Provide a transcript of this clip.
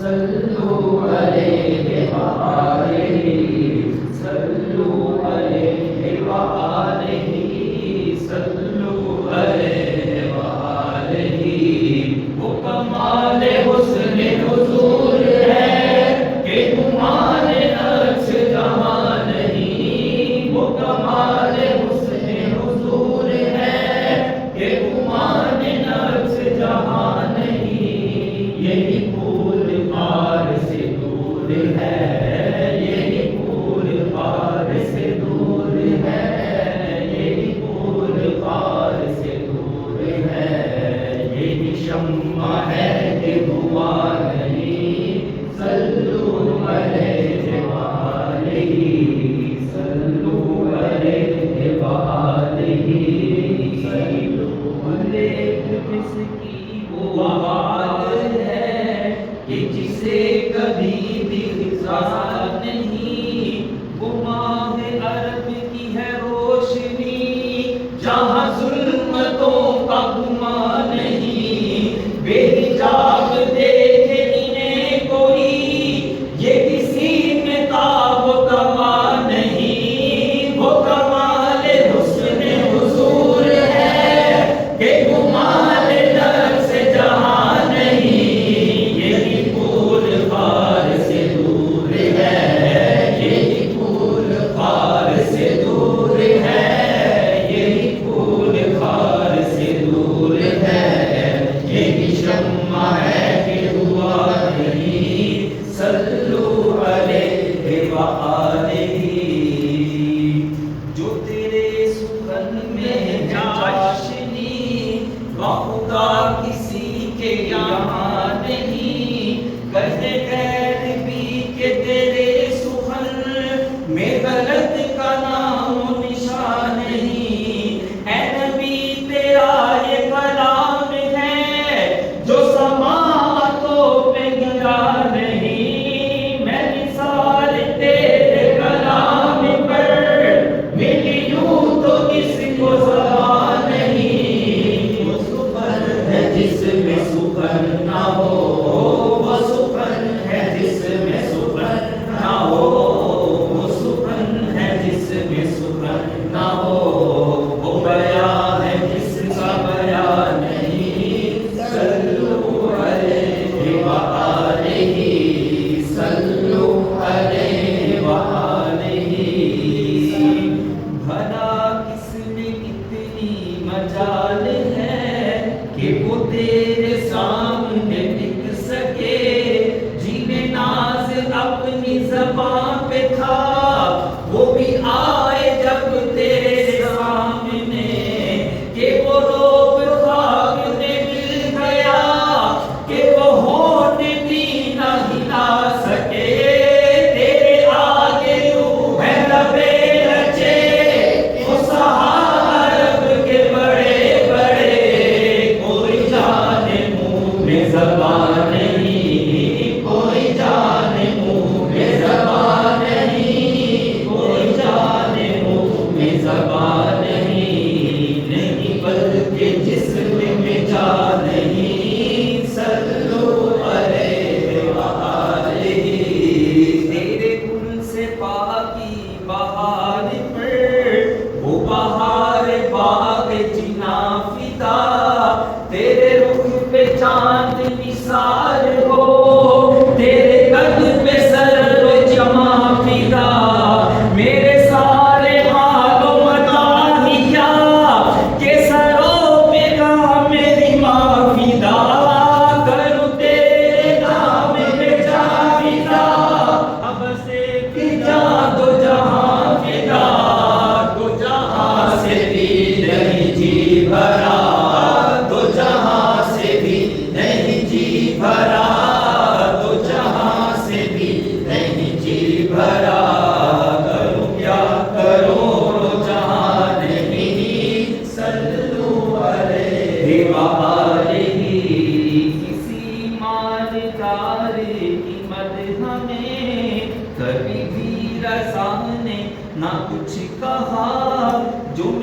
صلوا علیہ وآلہ صلوا علیہ وآلہ صلوا علیہ وآلہ وہ کمال حسن حضور ہے کہ گمان عکس جہاں نہیں، وہ کمال حسن حضور ہے کہ گمان عکس جہاں نہیں، یہی پھول پار سے دور ہے، یہی پھول پار سے دور ہے، یہی پھول پار سے دور ہے، یہی شمع ہے کہ دعا نہیں، صلو علیہ وآلہ صلو علیہ وآلہ صلو علیہ، جس کی وہ آواز ہے کہ جسے کبھی بھی خزاں نہیں، وہ ماہ عرب کی ہے روشنی جہاں ظلمتوں کا گمان نہیں، بے حجاب دیکھے انہیں کوئی یہ کسی میں تاب و کما نہیں، وہ کمال حسن حضور ہے کہ گمان نفس جہاں نہیں، یہی پھول پار سے دور ہے، یہی پھول پار سے دور ہے، یہی پھول پار سے دور ہے، یہی شمع ہے کہ دعا نہیں، صلو علیہ وآلہ جو تیرے سخن میں چاشنی خدا کسی کے یہاں نہیں، کہتے غیر بھی کہ تیرے سخن میں غلط کا نام و نشان نہیں، اے نبی تیرا یہ کلام ہے جو سماعتوں پہ گرا نہیں، میں مثال تیرے کلام پر ملی یوں تو کس کو زبان نہیں، وہ سخن ہے جس میں سخن نہ ہو، وہ سخن ہے جس میں سخن نہ ہو، وہ سخن ہے جس میں سخن نہ ہو، وہ بیان ہے جس کا بیان نہیں، صلو علیہ وآلہ صلو علیہ وآلہ بھلا کس میں اتنی مجال ہے کہ وہ تیرے سامنے ٹک سکے، جنہیں ناز اپنی زبان پہ تھا وہ بھی آئے جب تیرے سامنے، کہ وہ روب خاک نے مل گیا کہ وہ ہونٹ بھی نہ ہلا سکے، تیرے آگے یوں ہے لبے لچے وہ صحابہ کے بڑے بڑے، کوئی جانے منہ میں زبان نہیں، کوئی جانے منہ میں زبان نہیں، کوئی جانے منہ میں زبان نہیں، نہیں بلکہ جسم میں جان نہیں، صلو علیہ وآلہ تیرے گل سے پاکی بہار پر وہ بہار باغ جنا فدا، تیرے رخ پہ چاند نثار ہو، تیرے قد پہ سر و جمع فدا، میرے سارے مال و متاع ہی کیا کہ سروں پہ گاہ میری ماں فدا، کروں تیرے نام پہ جا فدا، اب سے فدا دو جہاں فدا، دو جہاں سے بھی نہیں جی بھرا، دو جہاں سے بھی نہیں جی بھرا، دو جہاں سے بھی نہیں جی بھرا، کروں کیا کروں جہاں نہیں، صلو علیہ وآلہ کسی مالدار کی مدح میں کبھی بھی رضا نے نہ کچھ کہا، جو